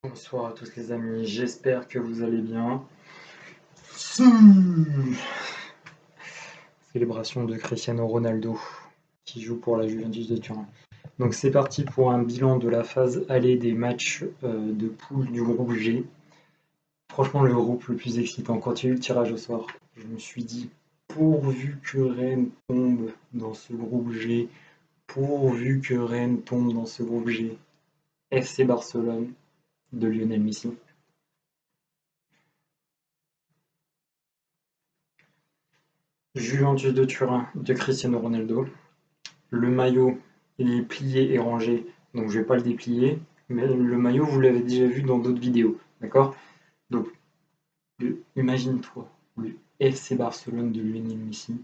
Bonsoir à tous les amis, j'espère que vous allez bien. Célébration de Cristiano Ronaldo qui joue pour la Juventus de Turin. Donc c'est parti pour un bilan de la phase aller des matchs de poule du groupe G. Franchement le groupe le plus excitant. Quand il y a eu le tirage au sort, je me suis dit pourvu que Rennes tombe dans ce groupe G, pourvu que Rennes tombe dans ce groupe G. FC Barcelone de Lionel Messi. Juventus de Turin de Cristiano Ronaldo. Le maillot, il est plié et rangé, donc je vais pas le déplier. Mais le maillot, vous l'avez déjà vu dans d'autres vidéos, d'accord? Donc, imagine-toi, le FC Barcelone de Lionel Messi,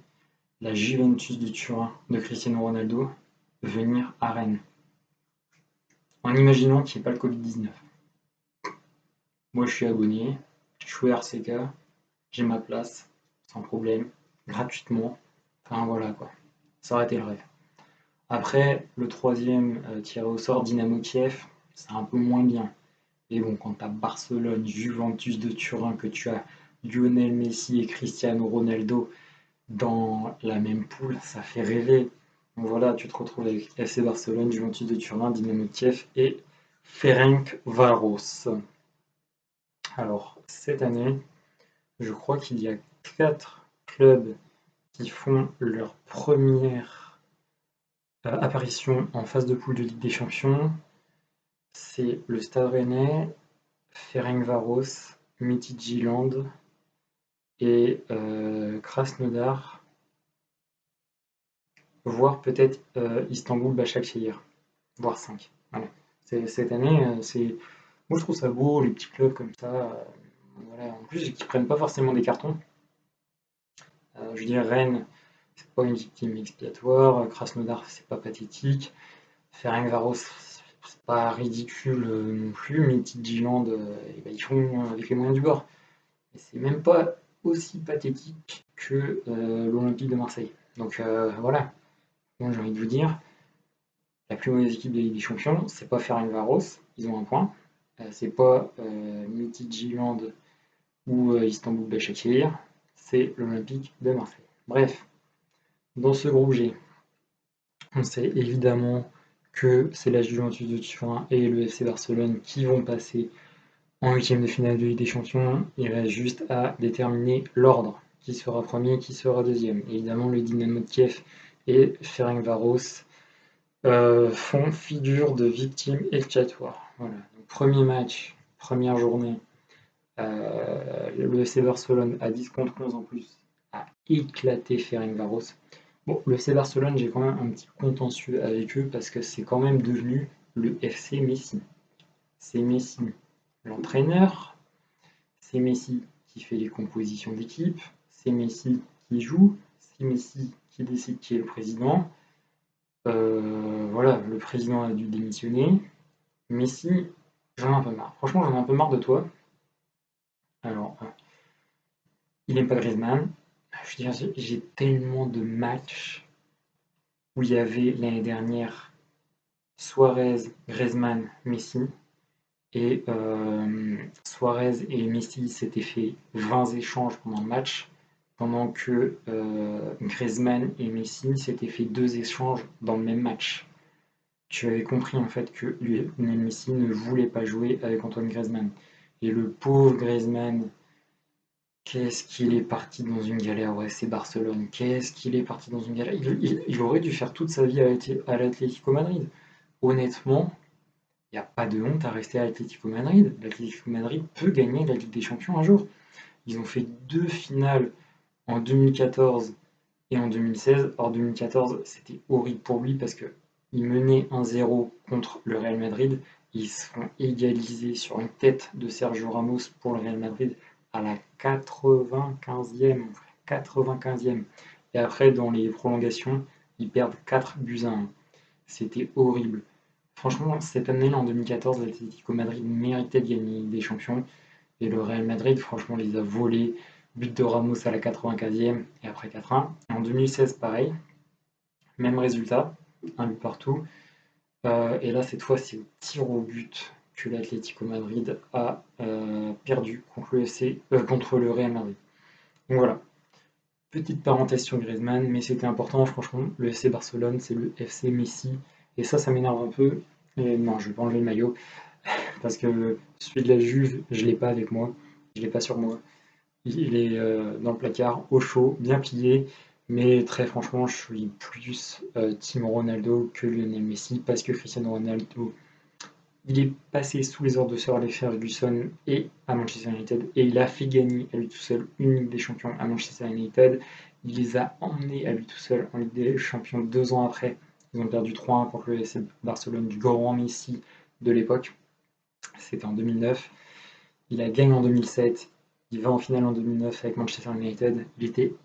la Juventus de Turin de Cristiano Ronaldo, venir à Rennes. En imaginant qu'il n'y ait pas le Covid-19. Moi, je suis abonné, je suis RCK, j'ai ma place, sans problème, gratuitement. Enfin, voilà quoi. Ça aurait été le rêve. Après, le troisième tiré au sort, Dynamo Kiev, c'est un peu moins bien. Mais bon, quand tu as Barcelone, Juventus de Turin, que tu as Lionel Messi et Cristiano Ronaldo dans la même poule, ça fait rêver. Donc voilà, tu te retrouves avec FC Barcelone, Juventus de Turin, Dynamo Kiev et Ferencváros. Alors, cette année, je crois qu'il y a 4 clubs qui font leur première apparition en phase de poule de Ligue des Champions. C'est le Stade Rennais, Ferencváros, Midtjylland et Krasnodar, voire peut-être Istanbul Başakşehir, voire 5. Voilà. Cette année, moi je trouve ça beau, les petits clubs comme ça. Voilà. En plus, qui prennent pas forcément des cartons. Je veux dire, Rennes, c'est pas une victime expiatoire. Krasnodar, c'est pas pathétique. Ferencváros, c'est pas ridicule non plus. Midtjylland, ils font avec les moyens du bord. Et c'est même pas aussi pathétique que l'Olympique de Marseille. Donc voilà, moi j'ai envie de vous dire, la plus mauvaise équipe de Ligue des Champions, c'est pas Ferencváros, ils ont un point. C'est pas Midtjylland ou Istanbul Başakşehir, c'est l'Olympique de Marseille. Bref, dans ce groupe G, on sait évidemment que c'est la Juventus de Turin et le FC Barcelone qui vont passer en huitième de finale de Ligue des Champions. Il reste juste à déterminer l'ordre, qui sera premier, qui sera deuxième. Évidemment, le Dynamo de Kiev et Ferencváros font figure de victimes expiatoires. Voilà. Donc, premier match, première journée, le FC Barcelone à 10 contre 11 en plus a éclaté Ferencváros. Bon, le FC Barcelone, j'ai quand même un petit contentieux avec eux parce que c'est quand même devenu le FC Messi. C'est Messi l'entraîneur, c'est Messi qui fait les compositions d'équipe, c'est Messi qui joue, c'est Messi qui décide qui est le président. Voilà, le président a dû démissionner. Messi, j'en ai un peu marre. Franchement, j'en ai un peu marre de toi. Alors, il n'aime pas Griezmann. Je veux dire, j'ai tellement de matchs où il y avait l'année dernière Suarez, Griezmann, Messi. Et Suarez et Messi s'étaient fait 20 échanges pendant le match, pendant que Griezmann et Messi s'étaient fait 2 échanges dans le même match. Tu avais compris en fait que Lionel Messi ne voulait pas jouer avec Antoine Griezmann. Et le pauvre Griezmann, qu'est-ce qu'il est parti dans une galère, ouais, c'est Barcelone. Qu'est-ce qu'il est parti dans une galère. Il aurait dû faire toute sa vie à l'Atlético Madrid. Honnêtement, il n'y a pas de honte à rester à l'Atlético Madrid. L'Atlético Madrid peut gagner la Ligue des Champions un jour. Ils ont fait 2 finales en 2014 et en 2016. Or 2014, c'était horrible pour lui parce qu'il menait 1-0 contre le Real Madrid. Ils se font égaliser sur une tête de Sergio Ramos pour le Real Madrid à la 95e. 95e. Et après, dans les prolongations, ils perdent 4-1. C'était horrible. Franchement, cette année-là, en 2014, l'Atlético Madrid méritait de gagner des champions. Et le Real Madrid, franchement, les a volés. But de Ramos à la 95e et après 4-1. En 2016, pareil. Même résultat, un but partout. Et là, cette fois, c'est au tir au but que l'Atlético Madrid a perdu contre le Real Madrid. Donc voilà, petite parenthèse sur Griezmann, mais c'était important, franchement, le FC Barcelone, c'est le FC Messi, et ça m'énerve un peu, et non, je vais pas enlever le maillot, parce que celui de la Juve, je l'ai pas avec moi, je l'ai pas sur moi, il est dans le placard, au chaud, bien plié, mais très franchement, je suis plus Team Ronaldo que Lionel Messi, parce que Cristiano Ronaldo, il est passé sous les ordres de Sir Alex Ferguson et à Manchester United, et il a fait gagner à lui tout seul une Ligue des Champions à Manchester United. Il les a emmenés à lui tout seul en Ligue des Champions 2 ans après. Ils ont perdu 3-1 contre le FC Barcelone du grand Messi de l'époque. C'était en 2009. Il a gagné en 2007. Il va en finale en 2009 avec Manchester United. Il était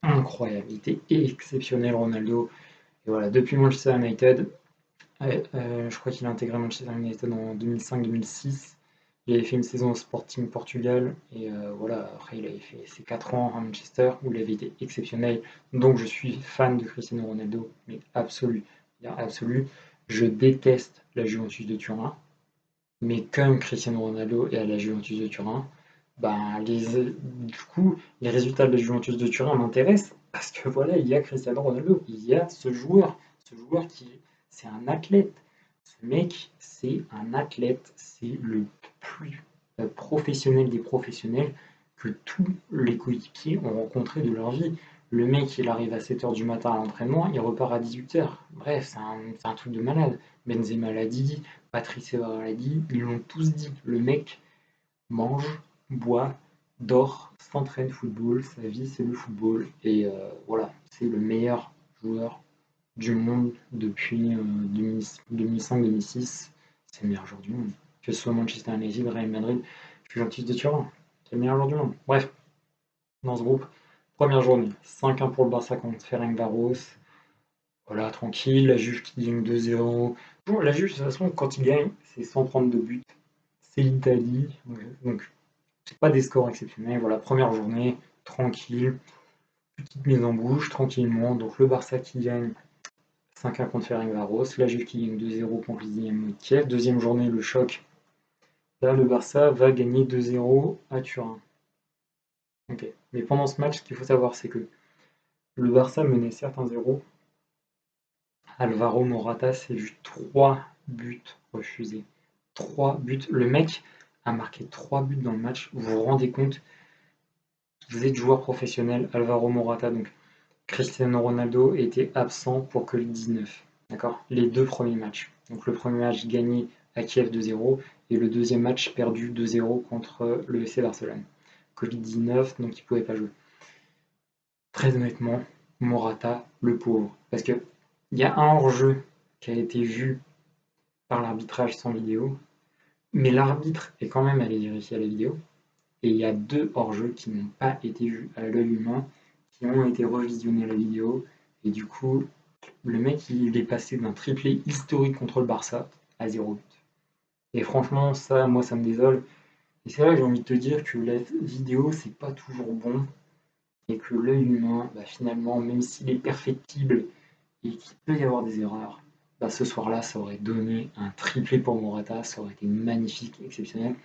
incroyable, il était exceptionnel, Ronaldo. Et voilà, depuis Manchester United, je crois qu'il a intégré Manchester United en 2005-2006. Il avait fait une saison au Sporting Portugal et voilà, après il avait fait ses 4 ans à Manchester où il avait été exceptionnel. Donc je suis fan de Cristiano Ronaldo, mais absolu, absolu. Je déteste la Juventus de Turin, mais comme Cristiano Ronaldo est à la Juventus de Turin, ben du coup les résultats de la Juventus de Turin m'intéressent parce que voilà, il y a Cristiano Ronaldo, il y a ce joueur qui c'est un athlète. Ce mec, c'est un athlète, c'est le plus professionnel des professionnels que tous les coéquipiers ont rencontré de leur vie. Le mec, il arrive à 7 h du matin à l'entraînement, il repart à 18 h. Bref, c'est un truc de malade. Benzema l'a dit, Patrice Evra l'a dit, ils l'ont tous dit. Le mec mange, boit, dort, s'entraîne football, sa vie c'est le football. Et voilà, c'est le meilleur joueur du monde depuis 2005-2006. C'est le meilleur joueur du monde. Que ce soit Manchester United, Real Madrid, Juventus de Turin. C'est le meilleur joueur du monde. Bref, dans ce groupe, première journée, 5-1 pour le Barça contre Ferencváros. Voilà, tranquille, la Juve qui gagne 2-0. Bon, la Juve, de toute façon, quand il gagne, c'est sans prendre de but. C'est l'Italie, donc c'est pas des scores exceptionnels. Voilà, première journée, tranquille, petite mise en bouche, tranquillement. Donc le Barça qui gagne 5-1 contre Ferencváros, la Juve qui gagne 2-0 contre le Dynamo de Kiev. Deuxième journée, le choc. Là, le Barça va gagner 2-0 à Turin. Ok. Mais pendant ce match, ce qu'il faut savoir, c'est que le Barça menait certes 1-0. Alvaro Morata s'est vu 3 buts refusés. 3 buts. Le mec a marqué 3 buts dans le match. Vous vous rendez compte? Vous êtes joueur professionnel, Alvaro Morata, donc Cristiano Ronaldo était absent pour que le 19. D'accord? Les 2 premiers matchs. Donc le premier match gagné à Kiev 2-0 et le deuxième match perdu 2-0 contre le FC Barcelone. Covid-19, donc il ne pouvait pas jouer. Très honnêtement, Morata, le pauvre. Parce qu'il y a un hors-jeu qui a été vu par l'arbitrage sans vidéo, mais l'arbitre est quand même allé vérifier la vidéo. Et il y a 2 hors-jeu qui n'ont pas été vus à l'œil humain, qui ont été revisionnés à la vidéo. Et du coup, le mec, il est passé d'un triplé historique contre le Barça à 0 but. Et franchement, ça, moi, ça me désole. Et c'est là que j'ai envie de te dire que la vidéo, c'est pas toujours bon. Et que l'œil humain, bah, finalement, même s'il est perfectible et qu'il peut y avoir des erreurs, bah, ce soir-là, ça aurait donné un triplé pour Morata. Ça aurait été magnifique, exceptionnel.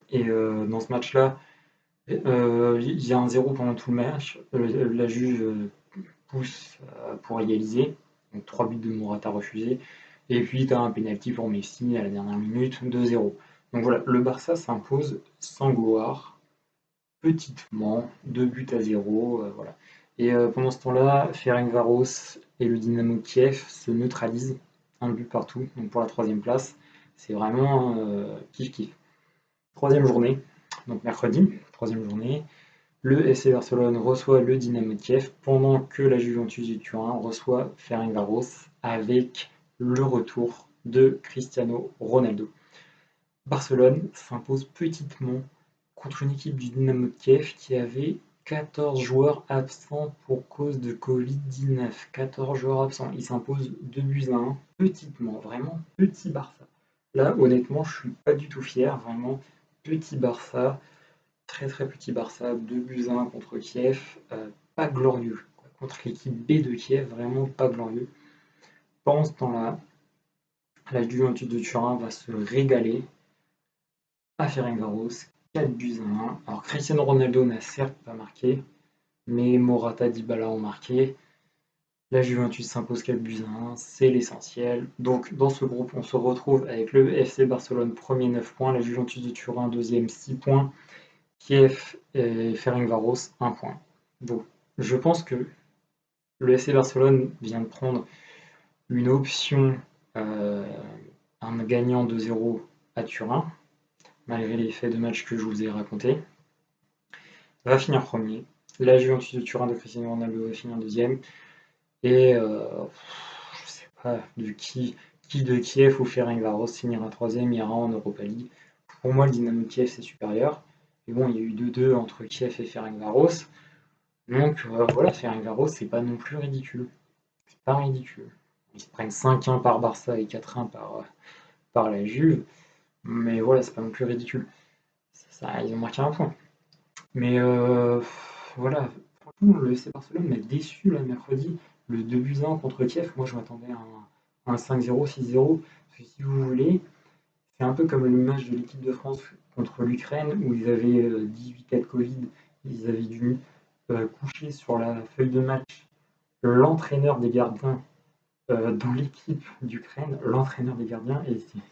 Et dans ce match-là, il y a un 0 pendant tout le match. La Juve pousse pour égaliser. Donc 3 buts de Morata refusés. Et puis tu as un pénalty pour Messi à la dernière minute, 2-0. Donc voilà, le Barça s'impose sans gloire, petitement, 2 buts à 0. Voilà. Et pendant ce temps-là, Ferencváros et le Dynamo de Kiev se neutralisent, un but partout, donc pour la 3e place. C'est vraiment kiff-kiff. 3e journée, donc mercredi, 3e journée. Le FC Barcelone reçoit le Dynamo de Kiev pendant que la Juventus de Turin reçoit Ferencváros avec le retour de Cristiano Ronaldo. Barcelone s'impose petitement contre une équipe du Dynamo de Kiev qui avait 14 joueurs absents pour cause de Covid-19. 14 joueurs absents. Il s'impose 2 buts à 1, petitement, vraiment petit Barça. Là, honnêtement, je suis pas du tout fier, vraiment petit Barça. Très très petit Barça, 2 buts à 1 contre Kiev, pas glorieux. Contre l'équipe B de Kiev, vraiment pas glorieux. Pendant ce temps-là, La Juventus de Turin va se régaler à Ferencváros, 4-1. Alors Cristiano Ronaldo n'a certes pas marqué, mais Morata, Dybala ont marqué. La Juventus s'impose 4-1, c'est l'essentiel. Donc dans ce groupe, on se retrouve avec le FC Barcelone premier 9 points, la Juventus de Turin deuxième 6 points, Kiev et Ferencváros 1 point. Donc je pense que le FC Barcelone vient de prendre une option, un gagnant 2-0 à Turin, malgré les faits de match que je vous ai racontés. Va finir premier. La Juventus de Turin de Cristiano Ronaldo va finir deuxième. Et je sais pas qui de Kiev ou Ferencváros finira troisième, ira en Europa League. Pour moi, le Dynamo de Kiev c'est supérieur. Mais bon, il y a eu 2-2 entre Kiev et Ferencváros. Donc voilà, Ferencváros c'est pas non plus ridicule. C'est pas ridicule. Ils se prennent 5-1 par Barça et 4-1 par la Juve. Mais voilà, c'est pas non plus ridicule. Ça, ils ont marqué un point. Mais voilà, franchement, le FC Barcelone m'a déçu là mercredi. Le 2-1 contre Kiev, moi je m'attendais à un 5-0, 6-0. Parce que si vous voulez, c'est un peu comme le match de l'équipe de France contre l'Ukraine où ils avaient 18 cas de Covid. Ils avaient dû coucher sur la feuille de match l'entraîneur des gardiens dans l'équipe d'Ukraine, l'entraîneur des gardiens, et c'était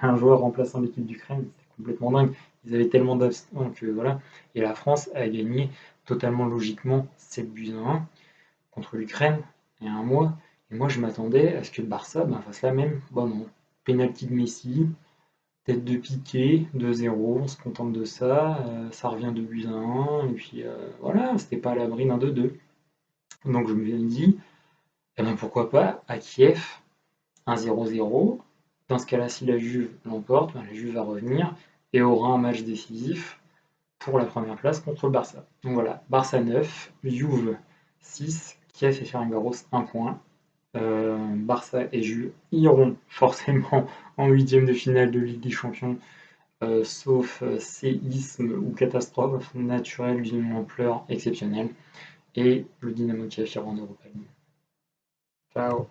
un joueur remplaçant l'équipe d'Ukraine, c'était complètement dingue. Ils avaient tellement d'absents que voilà. Et la France a gagné totalement logiquement 7-1 contre l'Ukraine il y a un mois. Et moi je m'attendais à ce que le Barça fasse la même. Bon non. Penalty de Messi, tête de Piqué, 2-0, on se contente de ça, ça revient 2-1, et puis voilà, c'était pas à l'abri d'un 2-2. Donc je me suis dit, eh ben pourquoi pas à Kiev, un 0-0. Dans ce cas-là, si la Juve l'emporte, la Juve va revenir et aura un match décisif pour la première place contre le Barça. Donc voilà, Barça 9, Juve 6, Kiev et Ferencváros 1 point. Barça et Juve iront forcément en huitième de finale de Ligue des Champions, sauf séisme ou catastrophe naturelle d'une ampleur exceptionnelle. Et le Dynamo Kiev ira en Europa League. Ciao.